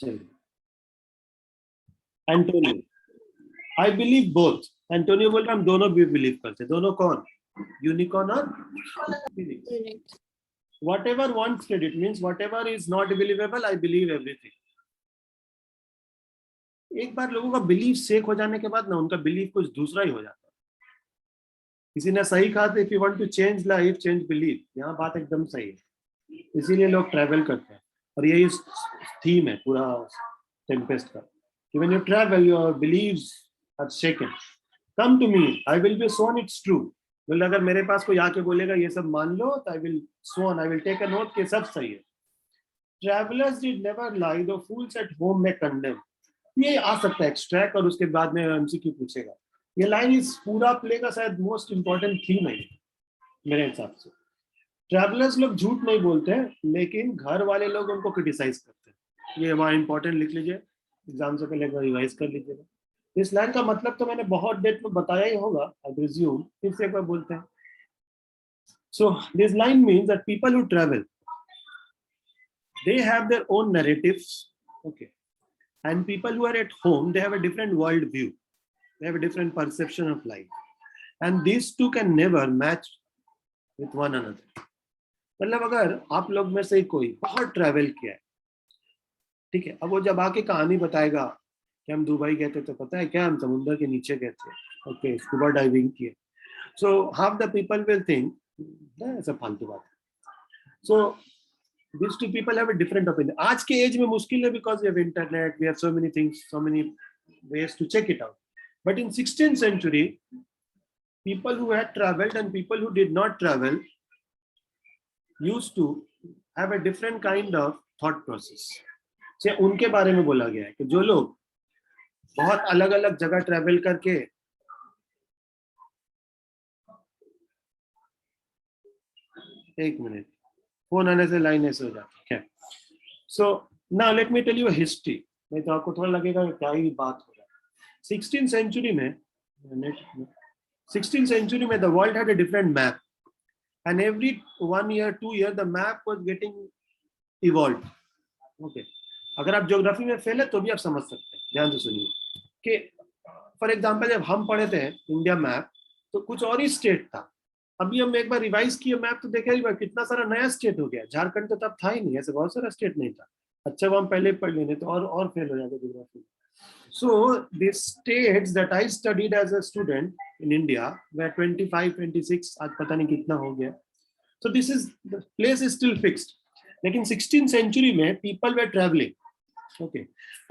चलिए, Antonio, I believe both. Antonio बोल रहा हम दोनों भी बिलीव करते। दोनों कौन? यूनिकॉर्न और unique. whatever one credit means whatever is not believable I believe everything। एक बार लोगों का बिलीफ शेक हो जाने के बाद ना उनका बिलीफ कुछ दूसरा ही हो जाता है। किसी ने सही कहा था, if you want to change life change belief. यहाँ बात एकदम सही है, इसीलिए लोग ट्रैवल करते हैं और यही थीम है पूरा टेम्पेस्ट का कि when you travel your believes are shaken. Come to me I will be sworn it's true. बोले अगर मेरे पास कोई आके बोलेगा ये सब मान लो तो I will sworn, I will take a note कि सब सही है। Travellers did never lie, the fools at home in condemn. ये आ सकता है एक्सट्रैक्ट और उसके बाद में एमसीक्यू पूछेगा। ये लाइन इस पूरा प्ले का शायद मोस्ट इंपॉर्टेंट थीम है मेरे हिसाब से। ट्रैवलर्स लोग झूठ नहीं बोलते हैं, लेकिन घर वाले लोग उनको क्रिटिसाइज करते हैं। ये वहाँ इंपॉर्टेंट लिख लीजिए, एग्जाम से पहले एक बार रिवाइज कर लीजिएगा। इस लाइन का मतलब तो मैंने बहुत डेट में बताया ही होगा, आई प्रिज्यूम, फिर से एक बार बोलते हैं। So this line means that people who travel they have their own narratives, okay, and people who are at home they have a different world view, they have a different perception of life, and these two can never match with one another। मतलब अगर आप लोग में से कोई बहुत travel किया है, ठीक है, अब वो जब आके कहानी बताएगा कि हम दुबई गए थे तो पता है क्या हम समुद्र के नीचे गए थे, ओके, स्कूबा डाइविंग किए, so half the people will think ऐसा फालतू बात है। सो these two people have a different opinion। आज के एज में मुश्किल है because we have internet, we have so many things, so many ways to check it out, but in 16th century people who had traveled and people who did not travel used to have a different kind of thought process। से उनके बारे में बोला गया है कि जो लोग बहुत अलग अलग जगह ट्रैवल करके, एक मिनट फोन आने से लाइन ऐसे हो जाती है। So now let me tell you history, नहीं तो आपको थोड़ा लगेगा क्या ही बात हो रहा है। 16th सेंचुरी में, 16th सेंचुरी में the world had a different map and every 1 year 2 year the map was getting evolve. Okay, अगर आप ज्योग्राफी में फेल है तो भी आप समझ सकते हैं, ध्यान से सुनिए कि फॉर एग्जांपल जब हम पढ़े थे इंडिया मैप तो कुछ और ही स्टेट था। अभी हम एक बार रिवाइज किए मैप तो देखे ही कितना सारा नया स्टेट हो गया। झारखंड तो तब था ही नहीं, ऐसे बहुत सारा स्टेट नहीं था। अच्छा वो हम पहले पढ़ लेने तो और फेल हो जाते geography. So the states that I studied as a student in India were 25 26, आज पता नहीं कितना हो गया। So this is the place is still fixed. लेकिन 16th सेंचुरी में people were travelling, okay,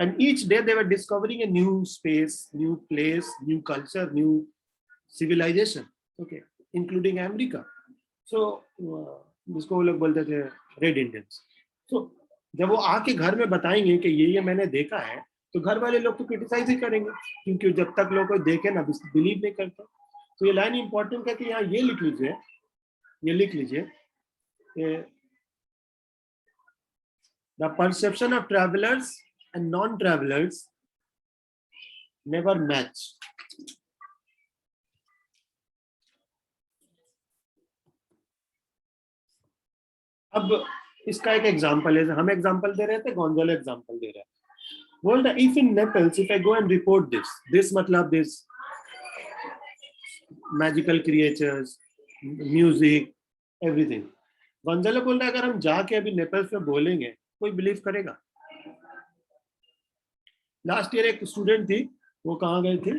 and each day they were discovering a new space, new place, new culture, new civilization, okay, including America। so जिसको वो लोग बोलते थे red Indians. so जब वो आके घर में बताएंगे कि ये मैंने देखा है तो घर वाले लोग तो क्रिटिसाइज ही करेंगे, क्योंकि जब तक लोग कोई देखे ना बिलीव नहीं करते। तो ये लाइन इंपॉर्टेंट है कि यहाँ ये लिख लीजिए, ये लिख लीजिए, the perception of travelers and non-travelers never match। अब इसका एक एग्जांपल है, हम एग्जांपल दे रहे थे, गोंजालो एग्जांपल दे रहा है। बोल रहा if in Naples if I go and report this मतलब this magical creatures, music, everything. Gonzalo बोल रहा है अगर हम जाके अभी नेपल्स में बोलेंगे कोई बिलीव करेगा? लास्ट ईयर एक स्टूडेंट थी, वो कहाँ गई थी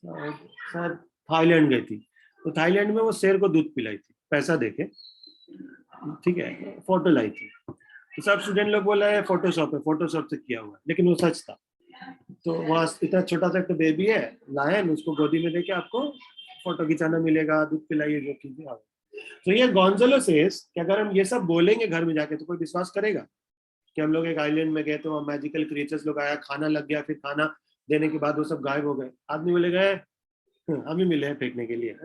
सर थाईलैंड गई थी। तो थाईलैंड में वो शेर को दूध पिलाई थी पैसा देके, ठीक है, फोटो लाई थी। तो सब स्टूडेंट लोग बोला है फोटोशॉप है, फोटोशॉप से किया हुआ, लेकिन वो सच था। तो वहाँ इतना छोटा सा एक तो बेबी है लायन, उसको गोदी में देके आपको फोटो खिंचाना मिलेगा, दूध पिलाइए, जो कीजिए। तो ये गोंजालो सेज कि अगर हम ये सब बोलेंगे घर में जाके तो कोई विश्वास करेगा कि हम लोग एक आइलैंड में गए तो वहाँ मैजिकल क्रिएचर्स लोग आया, खाना लग गया, फिर खाना देने के बाद वो सब गायब हो गए। आदमी बोले गए हम ही मिले हैं फेंकने के लिए।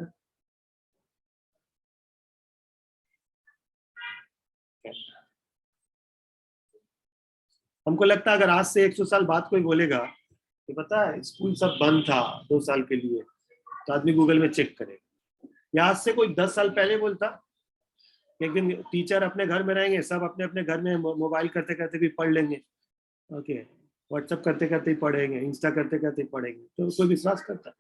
हमको लगता है अगर आज से 100 साल बाद कोई बोलेगा कि पता है स्कूल सब बंद था 2 साल के लिए, तो आदमी गूगल में चेक करेगा। या आज से कोई 10 साल पहले बोलता एक दिन टीचर अपने घर में रहेंगे, सब अपने अपने घर में मोबाइल करते करते भी पढ़ लेंगे, ओके, व्हाट्सएप करते करते ही पढ़ेंगे, इंस्टा करते करते ही पढ़ेंगे, तो कोई विश्वास करता?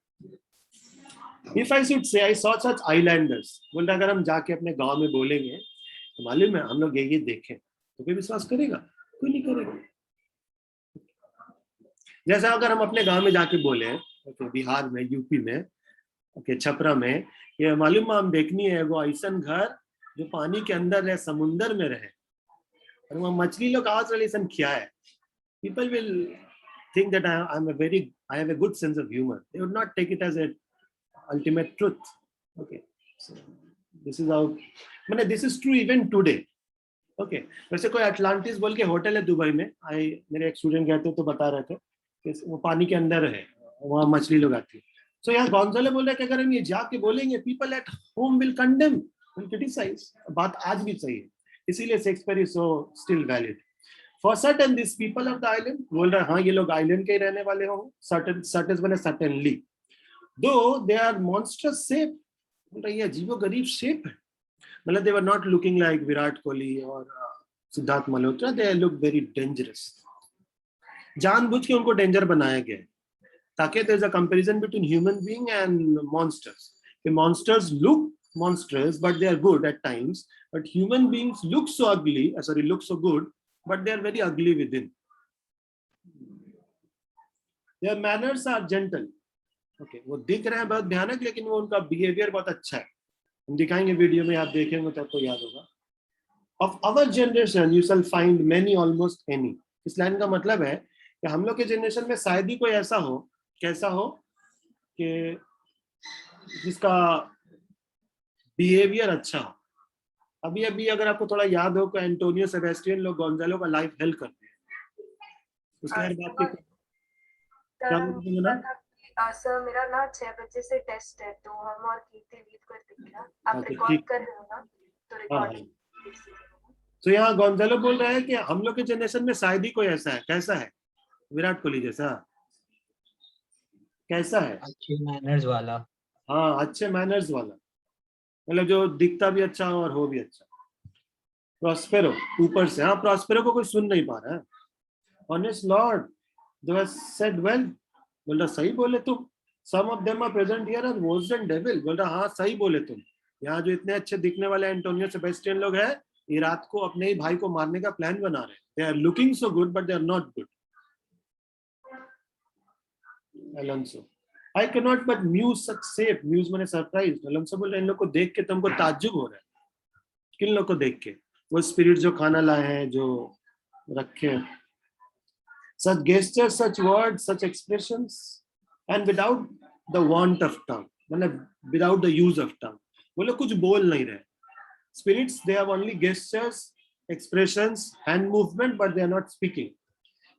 If I should say I saw such Islanders, बोल रहा अगर हम जाके अपने गांव में बोलेंगे तो मालूम है हम लोग ये देखें, तो कोई विश्वास करेगा? कोई नहीं करेगा। जैसा अगर हम अपने गांव में जाके बोले, ओके, बिहार में, यूपी में, ओके, छपरा में, ये मालूम हम देखनी है वो ऐसा घर जो पानी के अंदर रहे, समुंदर में रहे, और वहाँ मछली लोग आज रिलेशन किया है, people will think that I have a good sense of humor. They would not take it as a ultimate truth. Okay, so this is how, मैंने this is true even today. Okay, वैसे कोई Atlantis बोल के hotel है Dubai में, मेरे एक student गए थे तो बता रहे थे कि वो पानी के अंदर है, वहाँ मछली लोग आती है। So यहाँ गोंजालो बोल रहे कि अगर हम ये जाके बोलेंगे, people at home will condemn, will criticize. बात आज भी सही है, इसीलिए Shakespeare is so still valid. For certain these people of the island, बोल रहा है हाँ ये लोग आइलैंड के ही रहने वाले होंगे, certain बने certainly, though they are monstrous shape, बोल रहा है ये अजीबोगरीब शेप है, मतलब they were not looking like Virat Kohli और Siddharth Malhotra, they look very dangerous, जानबूझ के उनको डेंजर बनाया गया ताकि there is a comparison between human being and monsters. The monsters look monstrous but they are good at times, but human beings look so ugly, look so good, but they are very ugly within. Their manners are gentle. Okay, वो दिख रहे हैं बहुत भयानक, लेकिन वो उनका behaviour बहुत अच्छा है, हम दिखाएंगे वीडियो में, आप देखेंगे तो आपको याद होगा. Of our generation you shall find many, almost any. इस लाइन का मतलब है कि हम लोग के जनरेशन में शायद ही कोई ऐसा हो, कैसा हो कि जिसका बिहेवियर अच्छा हो. अभी अभी अगर आपको थोड़ा याद हो कि एंटोनियो सेबेस्टियन लोग गोंजालो का लाइफ हेल्प करते हैं, उसके बाद बात क्या सर मेरा ना 6 बजे से टेस्ट है, तो हम और कीर्ति लीव कर देंगे ना, आप रिकॉर्ड कर रहे हो ना, तो रिकॉर्डिंग. तो यहाँ गोंजालो बोल रहा है कि हम लोग के जनरेशन में शायद ही कोई ऐसा है, कैसा है, विराट कोहली जैसा, कैसा है, अच्छे मैनर्स वाला. हाँ, अच्छे मैनर्स वाला, मतलब जो दिखता भी अच्छा और हो भी अच्छा. प्रॉस्पेरो ऊपर से, हाँ, प्रॉस्पेरो को कोई सुन नहीं पा रहा है. Honest lord they have said well, बोल रहा सही बोले तुम. Some of them are present here and was and devil, बोल रहा हाँ सही बोले तुम. यहाँ जो इतने अच्छे दिखने वाले एंटोनियो सेबेस्टियन लोग हैं, ये रात को अपने ही भाई को मारने का प्लान बना रहे हैं. They are looking so good but they are not good. Alonso, I cannot but muse such shape. Muse माने सरप्राइज. अलोंसो बोल रहे इन लोग को देख के तुमको ताज्जुब हो रहा है. किन लोग को देख के? वो स्पिरिट जो खाना लाए हैं, जो रखे हैं. Such gestures, such words, such expressions, and without the want of tongue, मतलब without the use of tongue. वो लोग कुछ बोल नहीं रहे. Spirits, they have only gestures, expressions, hand movement, but they are not speaking.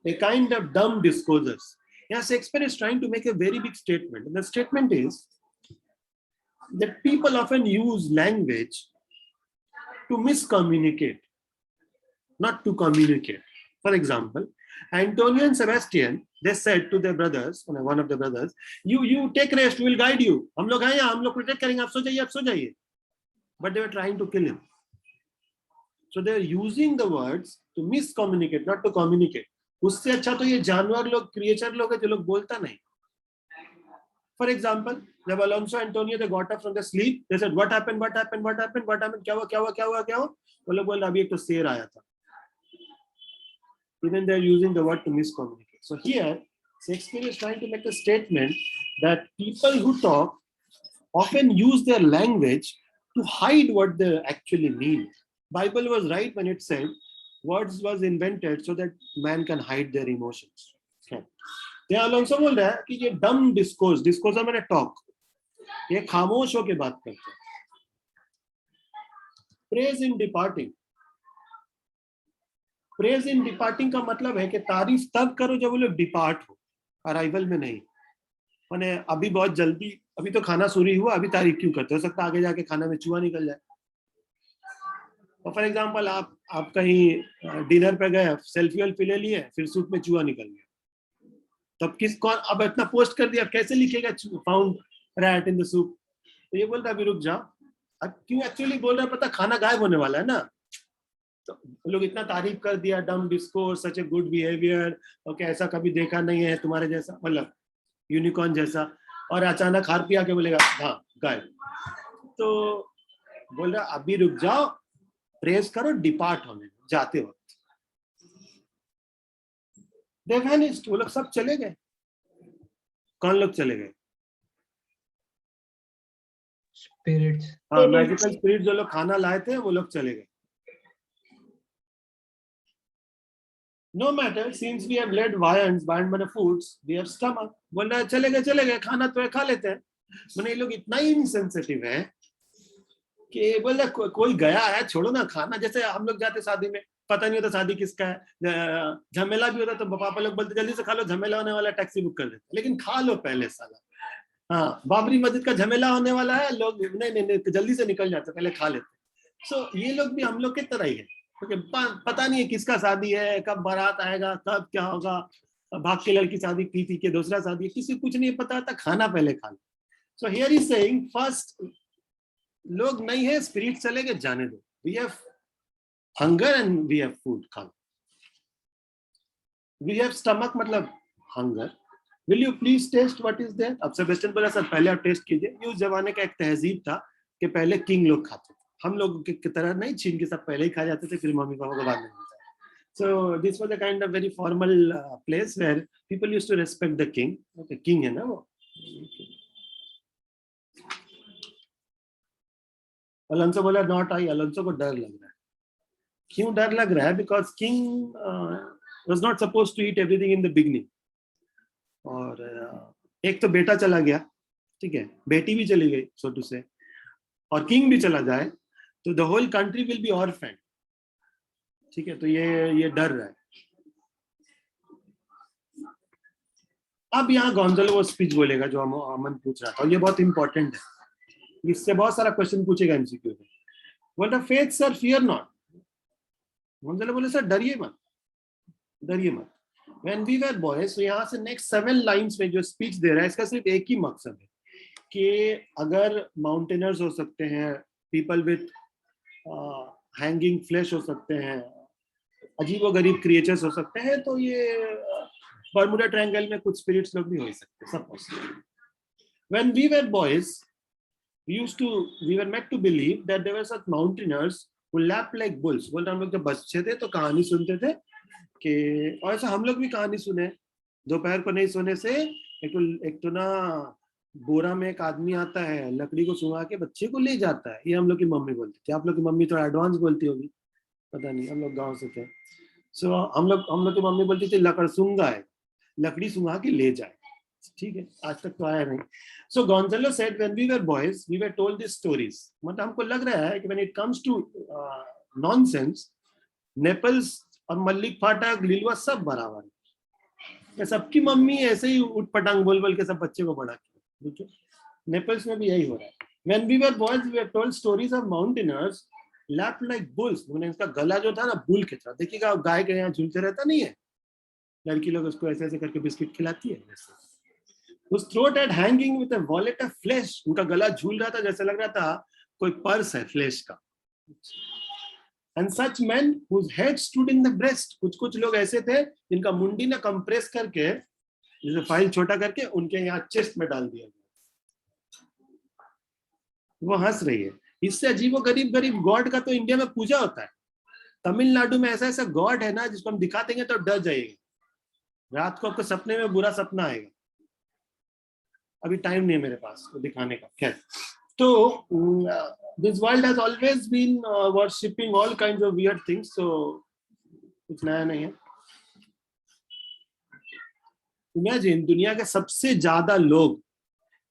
A kind of dumb discourses. Yeah, Shakespeare is trying to make a very big statement, and the statement is that people often use language to miscommunicate, not to communicate. For example, Antonio and Sebastian, they said to their brothers, one of the brothers, you take rest, we will guide you. हम लोग हैं यहाँ, हम लोग protect करेंगे, आप सो जाइए. But they were trying to kill him. So they are using the words to miscommunicate, not to communicate. उससे अच्छा तो ये जानवर लोग, क्रिएचर लोग हैं जो लोग बोलता नहीं. For example, जब Alonso and Antonio they got up from the sleep, they said, what happened? क्या हुआ? वो लोग बोले अभी एक तो शेर आया था. Even they are using the word to miscommunicate. So here, Shakespeare is trying to make a statement that people who talk often use their language to hide what they actually mean. Bible was right when it said words was invented so that man can hide their emotions. Okay. यहाँ Alonso बोल रहा है कि ये डम discourse, discourse मैंने talk, ये खामोश होके बात करते हैं. प्रेज इन डिपार्टिंग. प्रेज इन डिपार्टिंग का मतलब है कि तारीफ तब करो जब वो लोग डिपार्ट हो, अराइवल में नहीं. मैंने अभी बहुत जल्दी, अभी तो खाना शुरू हुआ, अभी तारीफ क्यों करते हो सकता आगे जाके खाना में चूहा निकल जाए. और फॉर एग्जांपल आप कहीं डिनर पे गए, सेल्फी वेल्फी ले लिए, फिर सूप में चूहा निकल गया, तब कौन अब इतना पोस्ट कर दिया, कैसे लिखेगा found rat in the soup. तो ये बोलता अभी रुक जाओ, अब क्यों एक्चुअली बोल रहे हैं पता, खाना गायब होने वाला है ना, तो लोग इतना तारीफ कर दिया, डम discourse, such a good behaviour, okay ऐसा कभी देखा नहीं है तुम्हारे जैसा, मतलब यूनिकॉर्न जैसा, और अचानक हार्पी आके बोलेगा हाँ गायब। तो बोल रहा अभी रुक जाओ, प्रेस करो, डिपार्ट होने जाते वक्त। दे वैनिश्ड, वो लोग सब चले गए। कौन लोग चले गए? स्पिरिट्स। हाँ, मैजिकल स्पिरिट जो लोग खाना लाए थे वो लोग चले गए। No matter, since we have led viands, viand माने foods, we have stomach. बोल रहा है चले गए, खाना तो है, खा लेते हैं। मैंने ये लोग इतना ही इनसेंसिटिव है कि बोल रहा कोई गया है, छोड़ो ना खाना। जैसे हम लोग जाते शादी में, पता नहीं होता शादी किसका है, झमेला भी होता तो पापा लोग बोलते जल्दी से खा लो, झमेला होने वाला, टैक्सी बुक कर देते, लेकिन खा लो पहले साला। हाँ, बाबरी मस्जिद का झमेला होने वाला है, लोग नहीं जल्दी से निकल जाते, पहले खा लेते। सो ये लोग भी हम लोग की तरह ही है, क्योंकि पता नहीं है किसका शादी है, कब बारात आएगा, कब क्या होगा, भाग के लड़की शादी पी के दूसरा शादी, किसी कुछ नहीं पता था, खाना पहले खा लो। So here is saying first, लोग नहीं है, स्पिरिट चले गए, जाने दो, we have hunger and we have food, खा लो। वी हैव स्टमक मतलब hunger, will you please taste what is there. अब सेबेस्टियन बोला सर पहले आप टेस्ट कीजिए। उस जमाने का एक तहजीब था कि पहले किंग लोग खाते थे, हम लोग की तरह नहीं, छीन के सब पहले ही खा जाते थे, फिर मम्मी पापा को बाद में मिलता है। So this was a kind of very formal place where people used to respect the king. Okay, king है ना वो। अलोंसो बोला नॉट आई, अलोंसो को डर लग रहा है। क्यों डर लग रहा है? Because king was not supposed to eat everything in the beginning. और एक तो बेटा चला गया, ठीक है, बेटी भी चली गई सो टू से, और किंग भी चला जाए तो the whole country will be orphan, ठीक है। तो ये डर रहा है। अब यहाँ गोंजालो वो स्पीच बोलेगा जो अमन पूछ रहा था, और ये बहुत इंपॉर्टेंट है, इससे बहुत सारा क्वेश्चन पूछेगा एमसीक्यू में। बोल रहा faith sir fear not. Gonzalo बोले सर डरिए मत, डरिए मत। When we were boys, तो यहाँ से नेक्स्ट 7 लाइन्स में जो स्पीच दे रहा है, इसका सिर्फ एक ही मकसद है कि अगर माउंटेनर्स हो सकते हैं, पीपल विथ हैंगिंग फ्लैश हो सकते हैं, अजीबोगरीब क्रिएचर्स हो सकते हैं, तो ये बर्मुडा ट्रायंगल में कुछ स्पिरिट्स लोग भी हो सकते हैं, सब possible. When we were boys, we were meant to believe that there were such mountaineers who lapped like bulls. बोल रहे हम लोग जब बच्चे थे तो कहानी सुनते थे कि, और ऐसा हम लोग भी कहानी सुने, दोपहर को नहीं सोने से एक तो ना बोरा में एक आदमी आता है, लकड़ी को सुंघा के बच्चे को ले जाता है। ये हम लोग की मम्मी बोलती थी, आप लोग की मम्मी थोड़ा एडवांस बोलती होगी, पता नहीं, हम लोग गांव से थे। सो हम लोग की मम्मी बोलती थी लकड़ सूंघा है, लकड़ी सुंघा के ले जाए, ठीक है, आज तक तो आया नहीं। So Gonzalo said when we were boys we were told this stories. मतलब हमको लग रहा है कि when it comes to nonsense, Naples और मल्लिक फाटक, लीलवा सब बराबर है। सबकी मम्मी ऐसे ही उठ पटांग बोल बोल के सब बच्चे को बड़ा किया। नेपल्स में भी यही हो रहा है। When we were boys, we were told stories of mountaineers lapped like bulls. मैंने इसका गला जो था ना बुल के था, देखिएगा गाय के यहाँ झूलते रहता नहीं है, लड़की लोग उसको ऐसे ऐसे करके बिस्किट खिलाती है वैसे। Whose throat had hanging with a wallet of flesh. उनका गला झूल रहा था, जैसे लग रहा था कोई पर्स है फ्लैश का। And such men whose head stood in the breast. कुछ लोग ऐसे थे जिनका मुंडी ना कंप्रेस करके, जैसे फाइल छोटा करके उनके यहाँ चेस्ट में डाल दिया गया। वो हंस रही है। इससे अजीबो गरीब गॉड का तो इंडिया में पूजा होता है। तमिलनाडु में ऐसा ऐसा गॉड है ना जिसको हम दिखा देंगे तो डर जाएगा, रात को आपको सपने में बुरा सपना आएगा। अभी टाइम नहीं है मेरे पास वो दिखाने का। खैर, तो this world has always been worshipping all kinds of weird things, so कुछ नया नहीं है। इमेजिन दुनिया के सबसे ज्यादा लोग,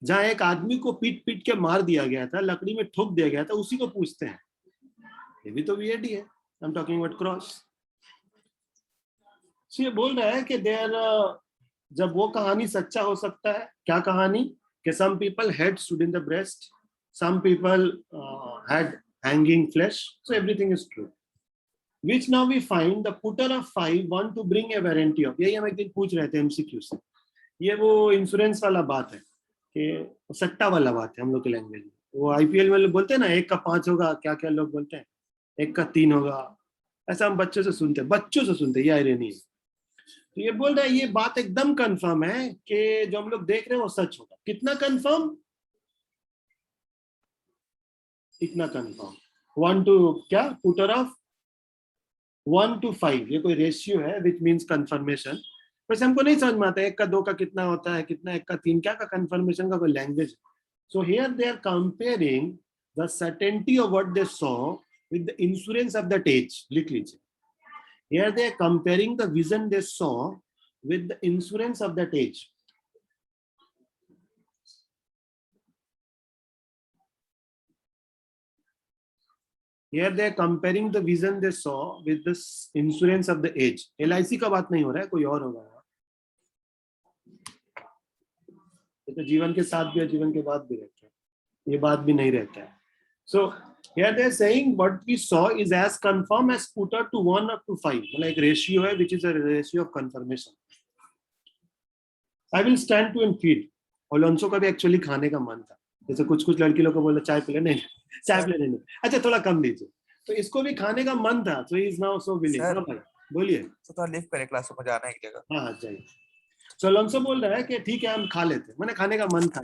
जहां एक आदमी को पीट पीट के मार दिया गया था, लकड़ी में ठोक दिया गया था, उसी को पूछते हैं। ये भी तो weird ही है। I'm talking about cross। so ये बोल रहा है कि जब वो कहानी सच्चा हो सकता है, क्या कहानी? कि some people had stood in the breast, some people had hanging flesh, so everything is true. Which now we find the putter of 5 want to bring a warranty of। यही हम एक दिन पूछ रहे थे एमसीक्यू से। ये वो इंश्योरेंस वाला बात है कि सट्टा वाला बात है हम लोग की लैंग्वेज में। वो आईपीएल में लोग बोलते हैं ना 1 का 5 होगा, क्या क्या लोग बोलते हैं 1 का 3 होगा, ऐसा हम बच्चों से सुनते हैं, ये आयरनी है। तो ये बोल रहा है ये बात एकदम कंफर्म है कि जो हम लोग देख रहे हैं वो सच होगा। कितना कंफर्म? इतना कंफर्म 1 to क्या पुटर ऑफ 1 to 5, ये कोई रेशियो है विच मीन्स कंफर्मेशन। वैसे हमको नहीं समझ में आता 1 का 2 का कितना होता है, कितना 1 का 3 क्या का कंफर्मेशन का कोई language. So here they are comparing the certainty of what they saw with the insurance of that age. लिख लीजिए, here they are comparing the vision they saw with the insurance of that age. Here they are comparing the vision they saw with the insurance of the age. LIC का बात नहीं हो रहा है, कोई और होगा। ये तो जीवन के साथ भी है, जीवन के बाद भी रहता है, ये बात भी नहीं रहता है। So here they are saying what we saw is as confirm as putter to 1 up to 5, मतलब एक रेशियो है which is a ratio of confirmation. I will stand to and feed. Alonso का भी एक्चुअली खाने का मन था, जैसे कुछ कुछ लड़की लोग को बोला चाय पी ले, नहीं चाय पी ले नहीं, अच्छा थोड़ा कम दीजिए, तो इसको भी खाने का मन था। So he is now so willing. हाँ भाई बोलिए। तो थोड़ा लिफ्ट करें, क्लास में जाना है एक जगह। हाँ जाइए। So अलोंसो बोल रहा है कि ठीक है हम खा लेते, मैंने खाने का मन था।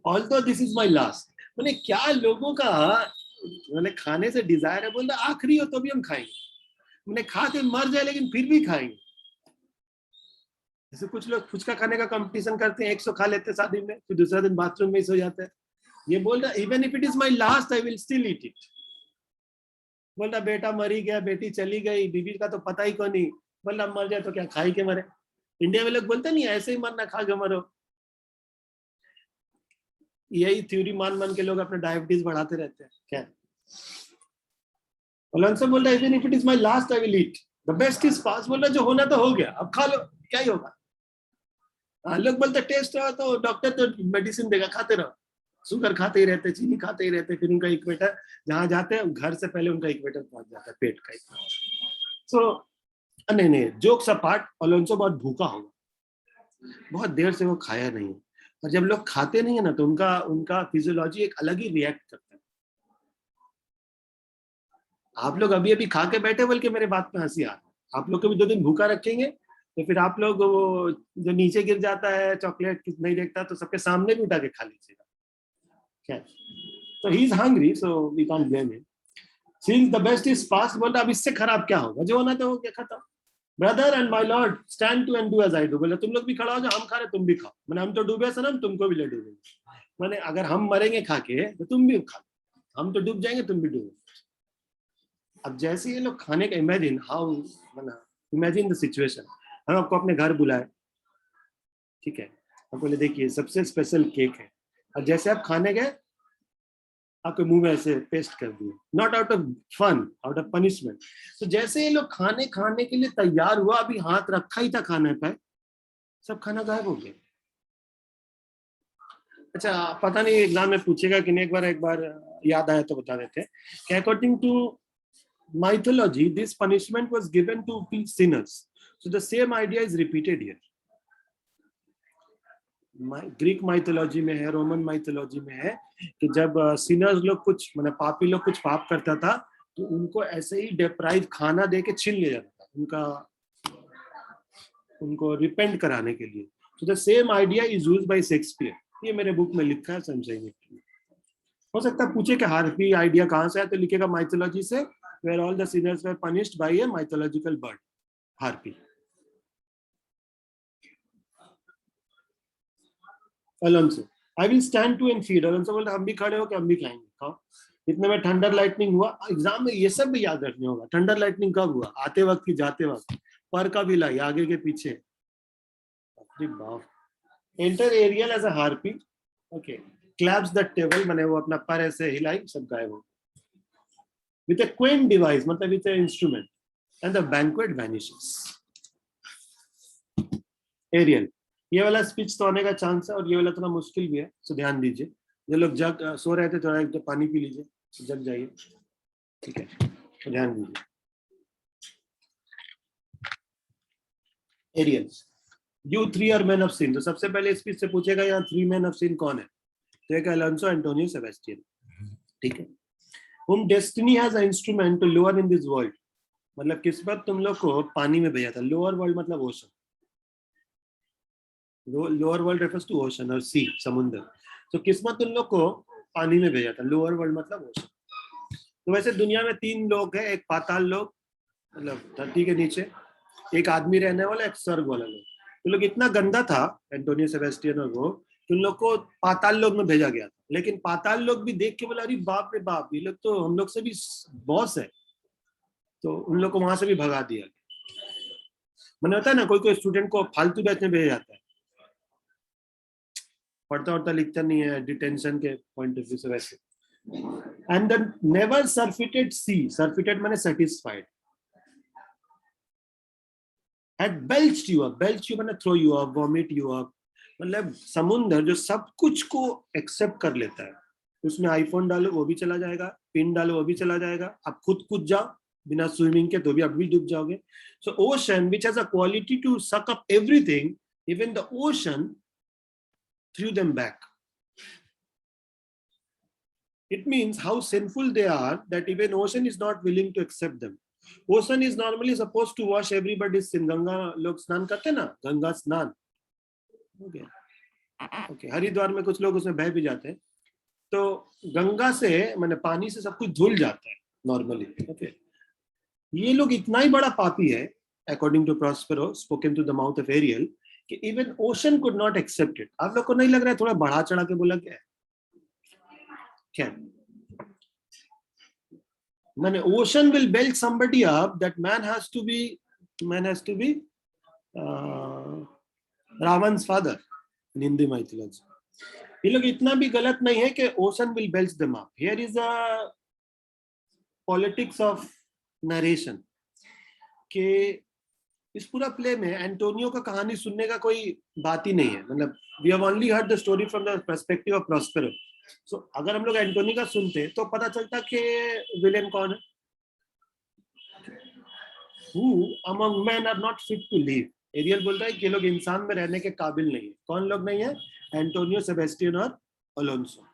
Although this is my last, मैंने क्या लोगों का मैंने खाने से डिजायर है, बोल रहा आखिरी हो तो भी हम खाएंगे, मैंने खा के मर जाए लेकिन फिर भी खाएंगे। जैसे कुछ लोग फुचका खाने का कंपटीशन करते हैं, 100 खा लेते हैं शादी में, फिर दूसरा दिन बाथरूम में ही सो जाते हैं। ये बोल रहा even if it is my last I will still eat it. बोल रहा बेटा मरी गया, बेटी चली गई, बीवी का तो पता ही कौन नहीं, बोल रहा मर जाए तो क्या खाई के मरे। इंडिया में लोग बोलते नहीं ऐसे ही मरना, खा के मरो। यही थ्योरी मान मान के लोग अपने डायबिटीज बढ़ाते रहते हैं। क्या अलोंसो बोल रहा even if it is my last I will eat, the best is pass. बोल रहा जो होना तो हो गया, अब खा लो, क्या ही होगा। लोग बोलते टेस्ट रहा तो डॉक्टर तो मेडिसिन देगा, खाते रहो। शुगर खाते ही रहते, चीनी खाते ही रहते, फिर उनका इक्वेटर जहां जाते हैं घर से पहले उनका इक्वेटर पहुंच जाता है पेट का। सो नहीं जोक्स अपार्ट, अलोंसो बहुत भूखा होगा, बहुत देर से वो खाया नहीं है, और जब लोग खाते नहीं है ना तो उनका फिजियोलॉजी एक अलग ही रिएक्ट करता है। आप लोग अभी अभी खा के बैठे, बल्कि मेरे बात पे हंसी आ रहा है। आप लोग को भी 2 दिन भूखा रखेंगे तो फिर आप लोग वो जो नीचे गिर जाता है चॉकलेट नहीं देखता तो सबके सामने भी उठा के खा लीजिएगा। क्या तो he is hungry, so we can't blame him. Since the best is past, बोल रहा अब इससे खराब क्या होगा, जो होना तो हो गया, खत्म। Brother and my lord stand to and do as I do. बोला तुम लोग भी खड़ा हो जाओ, हम खा रहे तुम भी खाओ। मैंने हम तो डूबे सनम, तुमको भी ले डूबेंगे। मैंने अगर हम मरेंगे खा के तो तुम भी खा, हम तो डूब जाएंगे तुम भी डूबो। अब जैसे ये लोग खाने का imagine how, imagine the situation. हम आपको अपने घर बुलाए, ठीक है, आप बोले देखिए सबसे स्पेशल केक है, और जैसे आप खाने गए आपके मुंह में ऐसे पेस्ट कर दिए, not out of fun, out of punishment. तो जैसे ये लोग खाने के लिए तैयार हुआ, अभी हाथ रखा ही था खाने पे, सब खाना गायब हो गया। अच्छा पता नहीं एग्जाम में पूछेगा कि नहीं, एक बार याद आया तो बता देते हैं। According to mythology, this punishment was given to sinners. So the same idea is repeated here. Greek mythology में है, रोमन माइथोलॉजी में है कि जब सिनर्स लोग कुछ पापी लोग कुछ पाप करता था तो उनको ऐसे ही डिप्राइव खाना दे के छीन लिया जाता था उनको रिपेंट कराने के लिए। तो the same idea is used by Shakespeare, ये मेरे बुक में लिखा है, समझेंगे। हो सकता है पूछे कि हार्पी आइडिया कहाँ से है, तो लिखेगा माइथोलॉजी से, where all the sinners were punished by a mythological bird, harpy. Alonso, I will stand to and feed. Alonso बोलता हम भी खड़े हो के हम भी खाएंगे, खाओ। इतने में थंडर लाइटनिंग हुआ। एग्जाम में ये सब भी याद रखने होगा। थंडर लाइटनिंग कब हुआ? आते वक्त की जाते वक्त। पर का भी लाई, आगे के पीछे। Enter Ariel as a harpy. Okay. Claps the table, मैंने वो अपना पर ऐसे हिलाई, सब गायब हो। With a quaint device, मतलब with an instrument, and the banquet vanishes. Ariel, ये वाला स्पीच तो आने का चांस है और ये वाला थोड़ा मुश्किल भी है, तो ध्यान दीजिए। जो लोग सो रहे थे थोड़ा एक पानी पी लीजिए, जग जाइए, ठीक है, तो ध्यान दीजिए। Ariel, you 3 are men of sin। तो सबसे पहले स्पीच से पूछेगा यहाँ 3 men of sin कौन है? तो एक अलोंसो एंटोनियो सेबेस्टियन, ठीक है। whom destiny has an instrument to lower in this world, मतलब किस्मत तुम लोग को पानी में भेजा था। लोअर वर्ल्ड मतलब ocean, lower world refers to ocean और सी, समुद्र। तो किस्मत तुम लोग को पानी में भेजा था, लोअर वर्ल्ड मतलब ओशन। तो वैसे दुनिया में 3 लोग हैं, एक पाताल लोग मतलब धरती के नीचे, एक आदमी रहने वाला, एक स्वर्ग वाला लोग। तो लोग इतना गंदा था एंटोनियो सेबेस्टियन और वो, उन लोग को पाताल लोग में भेजा गया था। लेकिन पाताल लोग भी देख के बोला अरे बाप रे बाप, ये लोग तो हम लोग से भी बॉस है, तो उन लोग को वहां से भी भगा दिया। मैंने होता है ना, कोई कोई स्टूडेंट को फालतू बैच में भेजा जाता है, पढ़ता उड़ता लिखता नहीं है, डिटेंशन के पॉइंट ऑफ व्यू से वैसे। एंड द नेवर सरफिटेड सी, सरफिटेड माने satisfied, had belched you up, belch you माने throw you up, vomit you up, मतलब समुद्र जो सब कुछ को एक्सेप्ट कर लेता है। उसमें आईफोन डालो वो भी चला जाएगा, पिन डालो वो भी चला जाएगा, आप खुद कूद जाओ बिना स्विमिंग के तो भी आप भी डूब जाओगे। सो ocean which has a quality to suck up everything, even the ocean threw them back. It means how sinful they are that even ocean is not willing to accept them. Ocean is normally supposed to wash everybody's sin. Ganga लोग स्नान करते हैं ना, गंगा स्नान, okay, Haridwar में कुछ लोग उसमें बह भी जाते हैं। तो गंगा से माने पानी से सब कुछ धुल जाता है नॉर्मली, ओके। ये लोग इतना ही बड़ा पापी है, according to Prospero, spoken to the mouth of Ariel, कि even ocean could not accept it. आप लोग को नहीं लग रहा है थोड़ा बढ़ा चढ़ा के बोला क्या है? क्या माने ocean will belch somebody up, that man has to be Ravan's father in Hindu mythology. ये लोग इतना भी गलत नहीं है कि ocean will belch them up. Here is a politics of narration कि इस पूरा प्ले में एंटोनियो का कहानी सुनने का कोई बात ही नहीं है। मतलब we have only heard the story from the perspective of Prospero. So, अगर हम लोग एंटोनी का सुनते तो पता चलता कि विलेन कौन है। Who among men are not fit to live? Ariel बोल रहा है कि लोग इंसान में रहने के काबिल नहीं है। कौन लोग नहीं है? एंटोनियो, सेबेस्टियन और Alonso.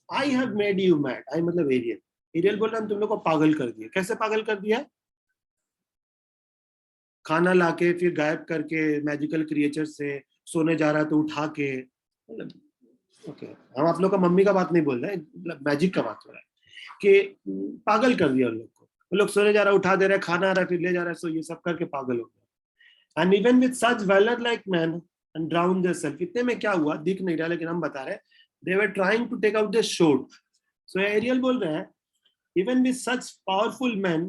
I have made you mad. I मतलब एरियल। एरियल बोल रहा है तुम लोग को पागल कर दिया। कैसे पागल कर दिया? खाना लाके फिर गायब करके, मैजिकल क्रिएचर से, सोने जा रहा तो उठा के, मतलब ओके, हम आप लोग का मम्मी का बात नहीं बोल रहे हैं, मतलब मैजिक का बात हो रहा है कि पागल कर दिया उन लोग को। वो लोग सोने जा रहा उठा दे रहे, खाना आ रहा फिर ले जा रहा है, सो ये सब करके पागल हो गया। And even with such valour like man and drown theirself, इतने में क्या हुआ दिख नहीं रहा लेकिन हम बता रहे, they were trying to take out the sword. So Ariel बोल रहे हैं even with such powerful man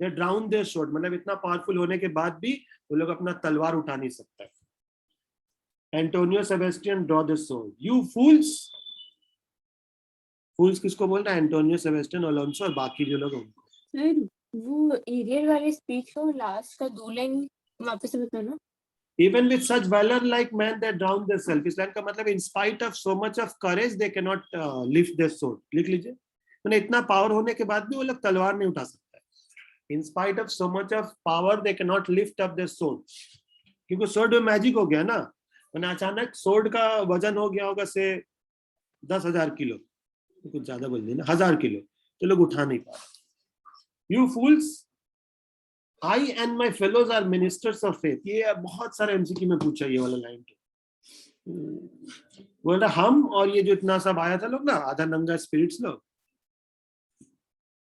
they drown their sword, मतलब इतना पावरफुल होने के बाद भी वो लोग अपना तलवार उठा नहीं सकता है। Antonio Sebastian draw the sword, you fools. Fools किसको बोल रहा है? एंटोनियो सेबेस्टियन, अलोंसो और बाकी जो लोग उनको। सर वो एरियल वाले स्पीच को लास्ट का 2 लाइन वापस से बताना। Even with such valor like man, they drown themselves. इस लाइन का मतलब in spite of so much of courage, they cannot lift their sword. लिख लीजिए, मैंने इतना पावर होने के बाद भी वो लोग तलवार नहीं उठा सकता है। In spite of so much of power, they cannot lift up their sword. क्योंकि sword में मैजिक हो गया ना, मैंने अचानक sword का वजन हो गया होगा से 10,000 किलो, कुछ ज्यादा बोल दिया ना, 1000 किलो, तो लोग उठा नहीं पा रहे। You fools, I and my fellows are ministers of faith. ये बहुत सारे एमसीक्यू में पूछा ये वाला लाइन तो बोल रहा हम और ये जो इतना सब आया था लोग ना, आधा नंगा स्पिरिट्स लोग,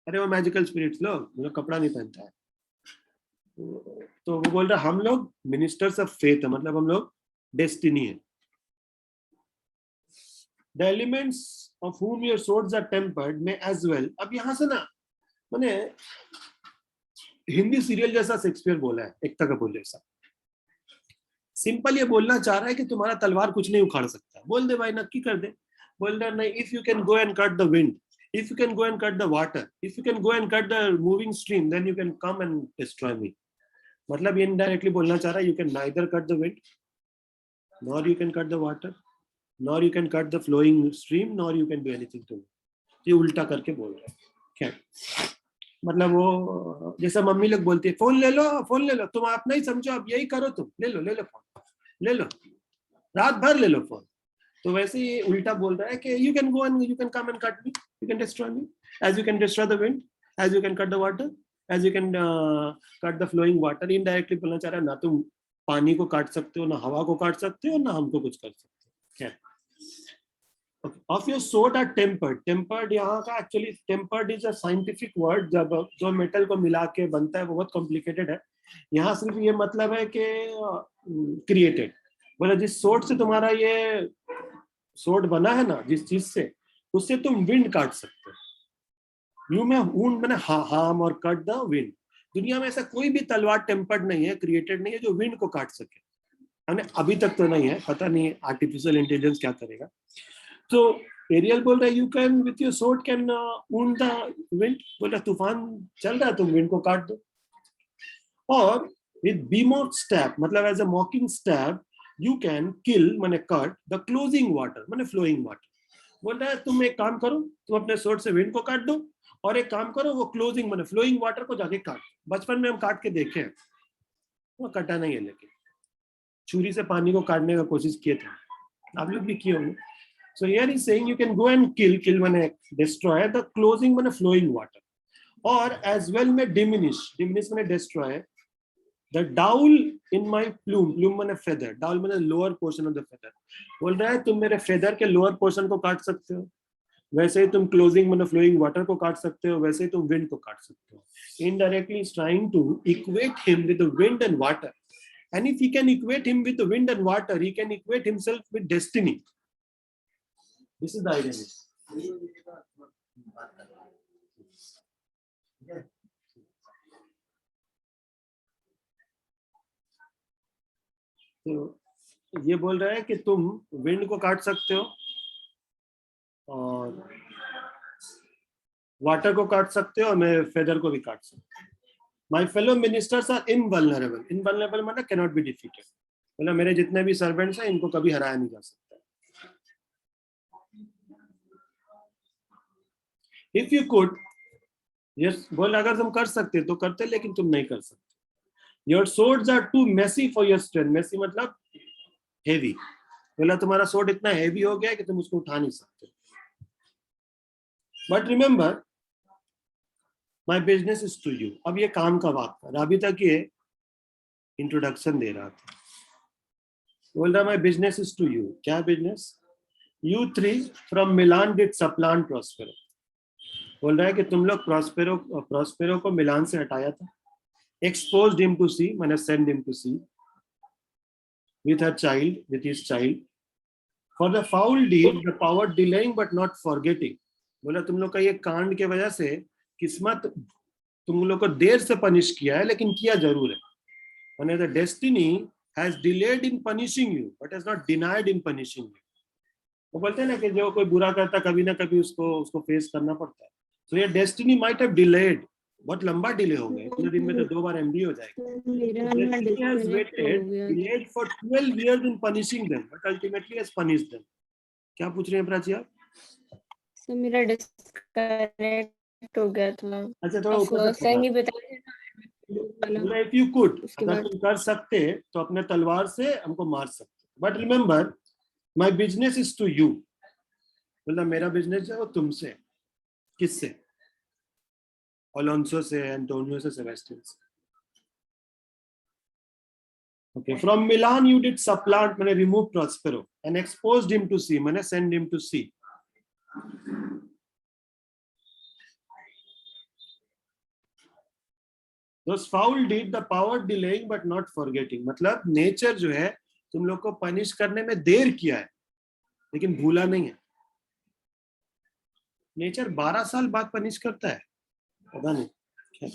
अरे वो मैजिकल स्पिरिट्स लोग, मतलब कपड़ा नहीं पहनता है, तो वो बोल रहा हम लोग मिनिस्टर्स ऑफ फेथ है, मतलब हम लोग डेस्टिनी है। The elements of whom your swords are tempered may as well, अब यहां से ना मैंने हिंदी सीरियल जैसा शेक्सपियर बोला है, एकता कपूर जैसा। सिंपल ये बोलना चाह रहा है कि तुम्हारा तलवार कुछ नहीं उखाड़ सकता। बोल दे भाई, नक्की कर दे। बोल रहा नहीं, if you can go and cut the wind, if you can go and cut the water, if you can go and cut the moving stream, then you can come and destroy me. मतलब ये indirectly बोलना चाह रहा है, you can neither cut the wind, nor you can cut the water, nor you can cut the flowing stream, nor you can do anything to me. ये उल्टा करके बोल रहा है। क्या मतलब वो जैसा मम्मी लोग बोलती है फोन ले लो, फोन ले लो, तुम अपना ही समझो, अब यही करो, तुम ले लो फोन, ले लो, रात भर ले लो फोन, तो वैसे ही उल्टा बोल रहा है कि you can go and you can come and cut me, you can destroy me as you can destroy the wind, as you can cut the water, as you can cut the flowing water. Indirectly बोलना चाह रहा है ना तुम पानी को काट सकते हो, ना हवा को काट सकते हो, ना हमको कुछ कर सकते हो। Of your sort are tempered. Tempered यहाँ का actually tempered is a scientific word, जब जो मेटल को मिला के बनता है वो बहुत कॉम्प्लिकेटेड है। यहाँ सिर्फ ये मतलब है कि क्रिएटेड, बोला जिस सोर्ट से तुम्हारा ये सोर्ट बना है ना, जिस चीज से, उससे तुम विंड काट सकते हो। यू में वुंड मैंने हार्म और कट द विंड। दुनिया में ऐसा कोई भी तलवार टेम्पर्ड नहीं है, क्रिएटेड नहीं है जो विंड को काट सके। अभी तक तो नहीं है, पता नहीं आर्टिफिशियल इंटेलिजेंस क्या करेगा। तो एरियल बोल रहा है you can with your sword can wound the wind, बोल रहा तूफान चल रहा है तुम विंड को काट दो। और विद बीमोट स्टैब मतलब as a mocking stab you can kill माने कट द क्लोजिंग वाटर माने फ्लोइंग वाटर। बोल रहा है तुम एक काम करो, तुम अपने सोर्ड से विंड को काट दो और एक काम करो वो क्लोजिंग माने फ्लोइंग वाटर को जाके काट। बचपन में हम काट के देखे, वो कटा नहीं है, लेकिन छुरी से पानी को काटने का कोशिश किए थे, आप लोग भी किए होंगे। So here he's saying you can go and kill माने destroy the closing माने flowing water, और as well में diminish माने destroy the dowel in my plume माने feather, dowel माने lower portion of the feather। बोल रहा है तुम मेरे feather के lower portion को काट सकते हो, वैसे ही तुम closing माने flowing water को काट सकते हो, वैसे ही तुम wind को काट सकते हो। Indirectly is trying to equate him with the wind and water, and if he can equate him with the wind and water, he can equate himself with destiny. This is the idea. तो ये बोल रहा है कि तुम wind को काट सकते हो और वाटर को काट सकते हो और मैं फेदर को भी काट सकता हूँ। My fellow ministers are invulnerable. Invulnerable माना cannot be defeated. मतलब मेरे जितने भी सर्वेंट्स हैं इनको कभी हराया नहीं जा सकता। If you could, yes, बोल अगर तुम कर सकते तो करते, लेकिन तुम नहीं कर सकते। Your swords are too messy for your strength. Messy मतलब heavy। बोला तुम्हारा sword इतना heavy हो गया है कि तुम उसको उठा नहीं सकते। But remember, my business is to you. अब ये काम का बात था, अभी तक ये इंट्रोडक्शन दे रहा था। बोल रहा my business is to you। क्या business? You three from Milan did supplant Prospero। बोल रहा है कि तुम लोग प्रोस्पेरो को मिलान से हटाया था। Exposed him to sea माने send him to sea with her child, with his child, for the foul deed the power delaying but not forgetting। बोला तुम लोग का ये कांड के वजह से किस्मत तुम लोग को देर से पनिश किया है, लेकिन किया जरूर है। माने the destiny has delayed in punishing you but has not denied in punishing you। वो बोलते हैं ना कि जो कोई बुरा करता कभी ना कभी उसको फेस करना पड़ता है। So your destiny might have delayed, बहुत लंबा डिले हो गया, इतने दिन में तो 2 बार एमडी हो जाएगा। Destiny has waited, delayed for 12 years in punishing them, but ultimately has punished them। क्या पूछ रहे हैं प्राची आप? सर मेरा डिस्कनेक्ट हो गया था। अच्छा थोड़ा ऊपर से नहीं बताया। If you could, अगर तुम कर सकते तो अपने तलवार से हमको मार सकते। But remember, my business is to you। मतलब मेरा बिजनेस है वो तुमसे। किससे? अलोंसो से, एंटोनियो से, सेबेस्टियन से। Okay, from Milan you did supplant माने remove Prospero and exposed him to sea माने send him to sea। Those foul deed the power delaying but not forgetting। मतलब नेचर जो है तुम लोग को पनिश करने में देर किया है, लेकिन भूला नहीं है। नेचर 12 साल बाद पनिश करता है, पता नहीं।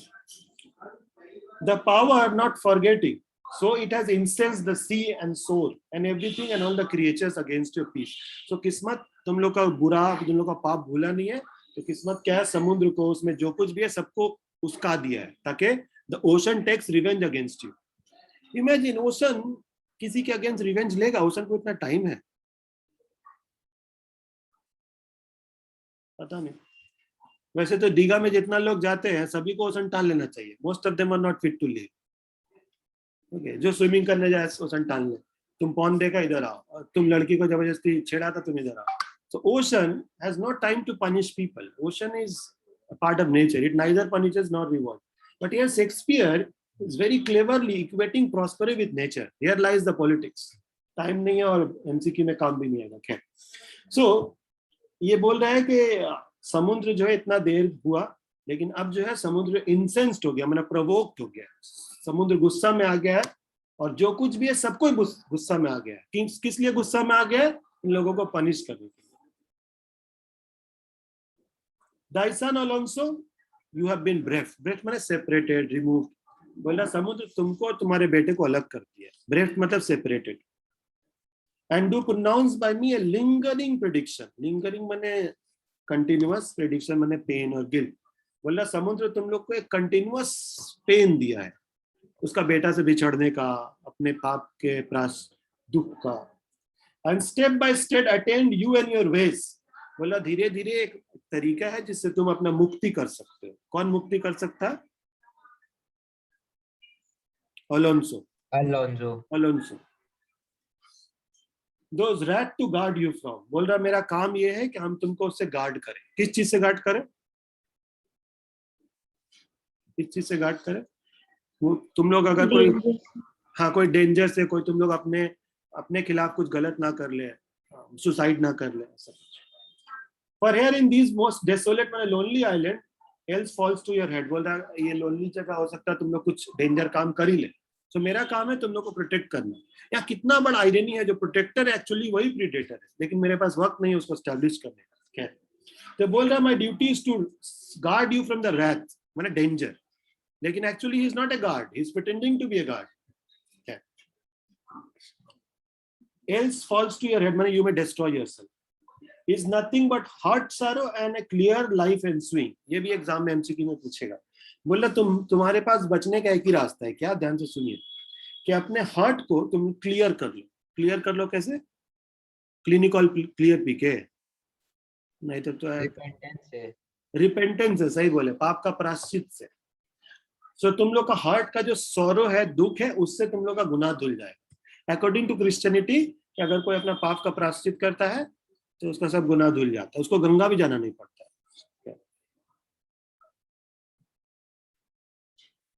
The power not forgetting, so it has incensed the sea and soul and everything and all the creatures against your peace। So किस्मत तुम लोग का बुरा, तुम लोग का पाप भूला नहीं है, तो किस्मत क्या है, समुद्र को उसमें जो कुछ भी है सबको उसका दिया है, ताकि the ocean takes revenge against you। Imagine ocean किसी के अगेंस्ट रिवेंज लेगा? ओशन को इतना टाइम है? पता नहीं। वैसे तो दीघा में जितना लोग जाते हैं सभी को ओशन टाल लेना चाहिए। Most of them are not fit to live. Okay, जो स्विमिंग करने जाए ओशन टाल ले, तुम पॉन देखा इधर आओ, और तुम लड़की को जबरदस्ती छेड़ा था तुम इधर आओ. So ocean has no time to punish people. Ocean is a part of nature. It neither punishes nor rewards. But here Shakespeare is very cleverly equating prosperity with nature. Here lies the politics. Time नहीं है और MCQ में काम भी नहीं आएगा. खैर. So ये बोल रहा है कि समुद्र जो है इतना देर हुआ, लेकिन अब जो है समुद्र इंसेंस्ड हो गया, मतलब प्रोवोक्ड हो गया. समुद्र गुस्सा में आ गया है और जो कुछ भी है सबको गुस्सा में आ गया है. किस लिए गुस्सा में आ गया है? इन लोगों को पनिश करने के लिए. Thy son Alonso, you have been bereft. Bereft माने separated, removed. बोला समुद्र तुमको और तुम्हारे बेटे को अलग कर दिया. Bereft मतलब separated. And do pronounce by me a lingering prediction. Lingering माने continuous, prediction माने pain और guilt. बोला समुद्र तुम लोग को एक continuous pain दिया है, उसका बेटा से बिछड़ने का, अपने पाप के दुख का. And step by step attend you and your ways. बोला धीरे धीरे एक तरीका है जिससे तुम अपना मुक्ति कर सकते हो. कौन मुक्ति कर सकता है? Alonso. Those wrath to guard you from. बोल रहा मेरा काम ये है कि हम तुमको उससे गार्ड करें. किस चीज से गार्ड करें? किस चीज से गार्ड करें? तुम लोग अगर कोई कोई डेंजर से, कोई तुम लोग अपने खिलाफ कुछ गलत ना कर ले, सुसाइड ना कर ले. For here in these most desolate and lonely island, else falls to your head. बोल रहा ये लोनली जगह हो सकता है तुम लोग कुछ डेंजर काम कर ही ले. तो मेरा काम है तुम लोग को प्रोटेक्ट करना. या कितना बड़ा आयरनी है, जो प्रोटेक्टर एक्चुअली वही प्रीडेटर है, लेकिन मेरे पास वक्त नहीं है उसको एस्टैब्लिश करने का. तो बोल रहा my duty is to guard you from the wrath, माने डेंजर. लेकिन actually he is not a guard, he is pretending to be a guard. Else falls to your head, माने you may destroy yourself. Is nothing but heart sorrow and a clear life ensuing. ये भी exam में MCQ में पूछेगा. बोला तुम्हारे पास बचने का एक ही रास्ता है. क्या? ध्यान से सुनिए कि अपने हार्ट को तुम क्लियर कर लो. क्लियर कर लो कैसे? क्लिनिकल क्लियर पी के नहीं तो रिपेंटेंस है. सही बोले, पाप का प्रायश्चित से. सो तुम लोग का हार्ट का जो सौरो है, दुख है, उससे तुम लोग का गुनाह धुल जाए. अकॉर्डिंग टू क्रिश्चियनिटी, अगर कोई अपना पाप का प्रायश्चित करता है तो उसका सब गुनाह धुल जाता है, उसको गंगा भी जाना नहीं पड़ता है.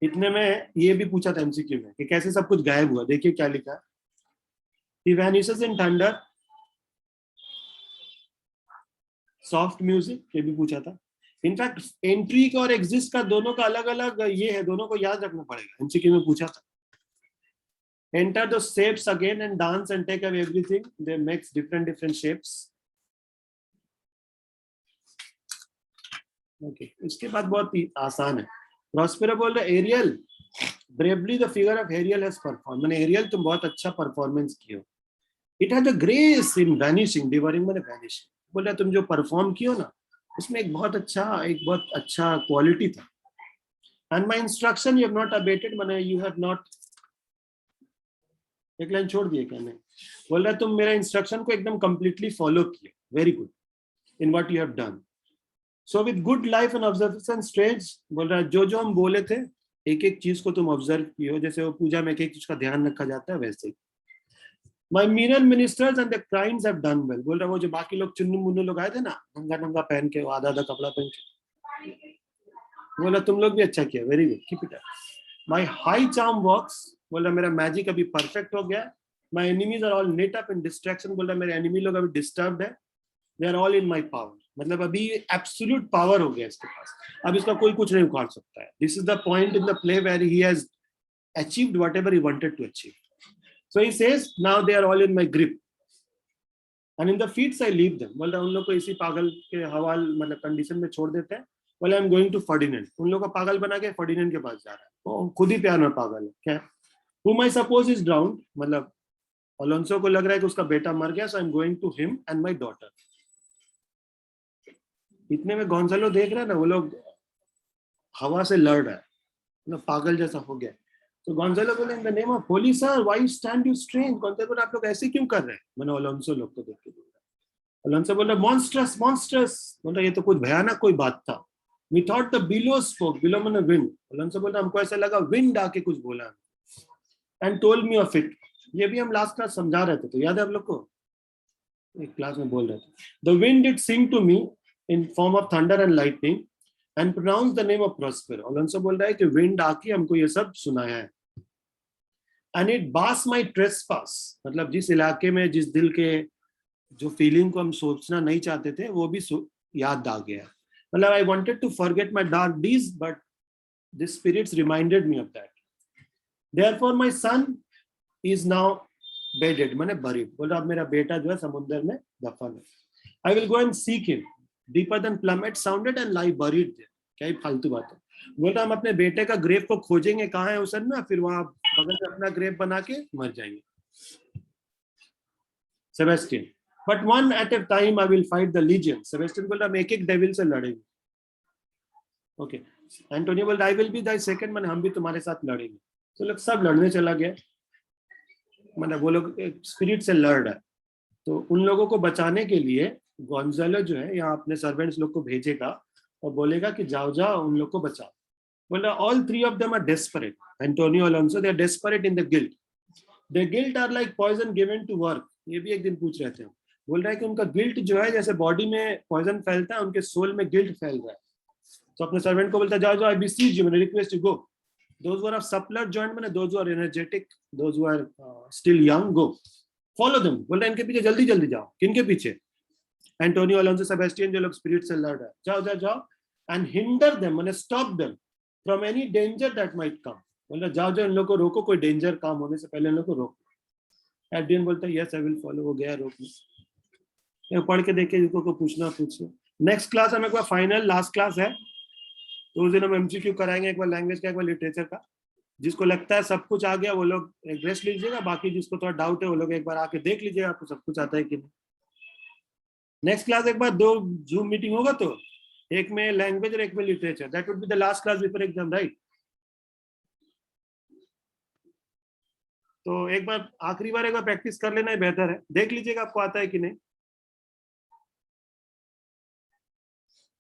इतने में ये भी पूछा था एमसीक्यू में कि कैसे सब कुछ गायब हुआ. देखिए क्या लिखा है. He vanishes in thunder, soft music, ये भी पूछा था. इनफैक्ट एंट्री का और एग्जिस्ट का दोनों का अलग अलग ये है, दोनों को याद रखना पड़ेगा. एमसीक्यू में पूछा था. Enter the shapes again and dance and take away everything. They makes different shapes. Okay. इसके बाद बहुत ही आसान है. प्रॉस्पेरो बोल रहा है Ariel bravely the figure of Ariel has performed. मैंने एरियल तुम बहुत अच्छा परफॉर्मेंस किए हो. It had a grace in vanishing, devouring मैंने vanishing. बोल रहा तुम जो परफॉर्म किए हो ना, उसमें एक बहुत अच्छा क्वालिटी था. And my instruction you have not abated, मैंने you have not, एक लाइन छोड़ दिए क्या? नहीं. बोल रहा तुम मेरा इंस्ट्रक्शन को एकदम कंप्लीटली फॉलो किए. Very good in what you have done. So with good life and observation strange, बोल रहा है जो हम बोले थे एक एक चीज को तुम ऑब्जर्व किए हो. जैसे वो पूजा में एक एक चीज का ध्यान रखा जाता है, वैसे ही. My meaner ministers and the crimes have done well. बोल रहा वो जो बाकी लोग चुन्नू मुन्नू लोग आए थे ना, नंगा पहन के, आधा कपड़ा पहन के, बोला तुम लोग भी अच्छा किया. Very good, keep it up. My high charm works, बोला मेरा मैजिक अभी परफेक्ट हो गया. My enemies are all knit up in distraction. बोला मेरे एनिमी लोग अभी डिस्टर्ब्ड है. They are all in my power, मतलब अभी एब्सोल्यूट पावर हो गया इसके पास. अब इसका कोई कुछ नहीं उखाड़ सकता है. This is the point in the play where he has achieved whatever he wanted to achieve. So he says now they are all in my grip and in the fits I leave them. बोला उन लोग को इसी पागल के हवाल मतलब condition में छोड़ देते हैं. बोला I am going to Ferdinand. उन लोग को पागल बना के फर्डिनेंड के पास जा रहा है. वो खुद ही प्यार में पागल है. क्या? Whom I suppose is drowned, मतलब अलोंसो को लग रहा है कि उसका बेटा मर गया. So I'm going to him and my daughter. इतने में गोंजालो देख रहा है ना, वो लोग हवा से लड़ रहा है, मतलब पागल जैसा हो गया. तो गोंजालो बोले in the name of Holi sir why stand you strange. Gonzalo बोले आप लोग ऐसे क्यों कर रहे हैं? मैंने अलोंसो लोग को देख के बोल रहा. अलोंसो बोला मॉन्स्ट्रस मॉन्स्ट्रस. बोल रहा ये तो कुछ भयानक कोई बात था. We thought the billow spoke. Below मैंने विंड. अलोंसो बोला हमको ऐसा लगा विंड आके कुछ बोला and told me of it. ये भी हम लास्ट क्लास समझा रहे थे, तो याद है आप लोग को? एक क्लास में बोल रहे थे, the wind did sing to me in form of thunder and lightning and pronounce the name of Prospero. Alonso बोल रहा है कि विंड आके हमको ये सब सुनाया है। एंड इट बास माई ट्रेसपास, मतलब जिस इलाके में, जिस दिल के जो फीलिंग को हम सोचना नहीं चाहते थे वो भी याद आ गया। मतलब I wanted to forget my dark deeds but the spirits reminded me of that. Therefore my son is now bedded, माने बरीड। बोला अब मेरा बेटा जो है समुद्र में दफन है। I will go and seek him deeper than plummet sounded and lie buried there. क्या ही फालतू बात है। बोल रहा हम अपने बेटे का ग्रेव को खोजेंगे, कहाँ है ओशन में, फिर वहां बगल में अपना ग्रेव बना के मर जाएंगे। Sebastian, but one at a time I will fight the legion. Sebastian बोल रहा हम एक एक डेविल से लड़ेंगे। ओके, एंटोनियो बोल रहा आई विल बी द सेकंड, माने हम भी तुम्हारे साथ लड़ेंगे। तो लोग सब लड़ने चला गया, मतलब वो लोग स्पिरिट से लड़ रहा है। तो उन लोगों को बचाने के लिए गोंजालो जो है यहाँ अपने सर्वेंट्स लोग को भेजेगा और बोलेगा कि जाओ जाओ उन लोग को बचाओ। बोल रहा all three of them are desperate, Antonio Alonso, they are desperate in the guilt. The guilt are like poison given to work. ये भी एक दिन पूछ रहे थे हम। बोल रहा है कि उनका गिल्ट जो है जैसे बॉडी में पॉइजन फैलता है, उनके सोल में गिल्ट फैल रहा है। तो अपने सर्वेंट को बोलता है जाओ जाओ, आई बिसीज यू, मैंने request you go. Those who are of suppler joint, मैंने those who are energetic, those who are still young, go follow them। बोल रहे हैं इनके पीछे जल्दी जल्दी जाओ। किनके पीछे? एंटोनियो अलोंसो, सेबेस्टियन, जो लोग स्पिरिट से लड़ रहे हैं। जाओ जाओ जाओ एंड हिंडर देम, मैंने stop them from any danger that might come. बोल रहे जाओ जाओ इन लोग को रोको, कोई डेंजर काम होने से पहले इन लोग को रोको। एड्रियन बोलता है यस आई विल फॉलो। वो गया रोकने। पढ़ के देखिए, जिसको को पूछना पूछो। नेक्स्ट क्लास हमें एक बार फाइनल लास्ट क्लास है, तो उस दिन हम एमसीक्यू कराएंगे, एक बार लैंग्वेज का, एक बार लिटरेचर का। जिसको लगता है सब कुछ आ गया वो लोग एक रेस्ट लीजिएगा, बाकी जिसको थोड़ा डाउट है वो लोग एक बार आके देख लीजिएगा आपको सब कुछ आता है कि नहीं। नेक्स्ट क्लास एक बार 2 जूम मीटिंग होगा, तो एक में लैंग्वेज और एक में literature. That would be the last class before exam, right? तो एक बार आखिरी बार एक बार प्रैक्टिस कर लेना ही बेहतर है। देख लीजिएगा आपको आता है कि नहीं।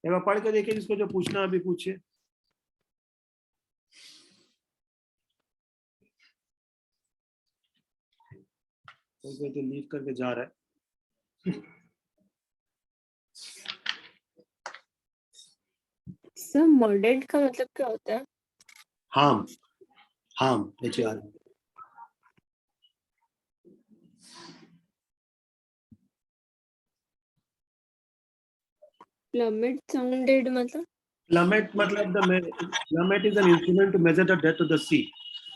एक बार पढ़ के देखिए, जिसको जो पूछना अभी पूछिए। कोई तो लीव करके जा रहा है। सर मॉडरेट का मतलब क्या होता है? Harm, harm HR। Plummet sounded मतलब? प्लमेट मतलब plummet is an instrument to measure the depth of the sea.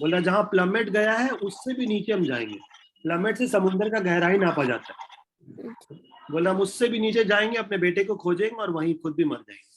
बोल रहा जहां प्लमेट गया है उससे भी नीचे हम जाएंगे। प्लमेट से समुद्र का गहराई नापा जाता है। बोला हम उससे भी नीचे जाएंगे, अपने बेटे को खोजेंगे और वहीं खुद भी मर जाएंगे।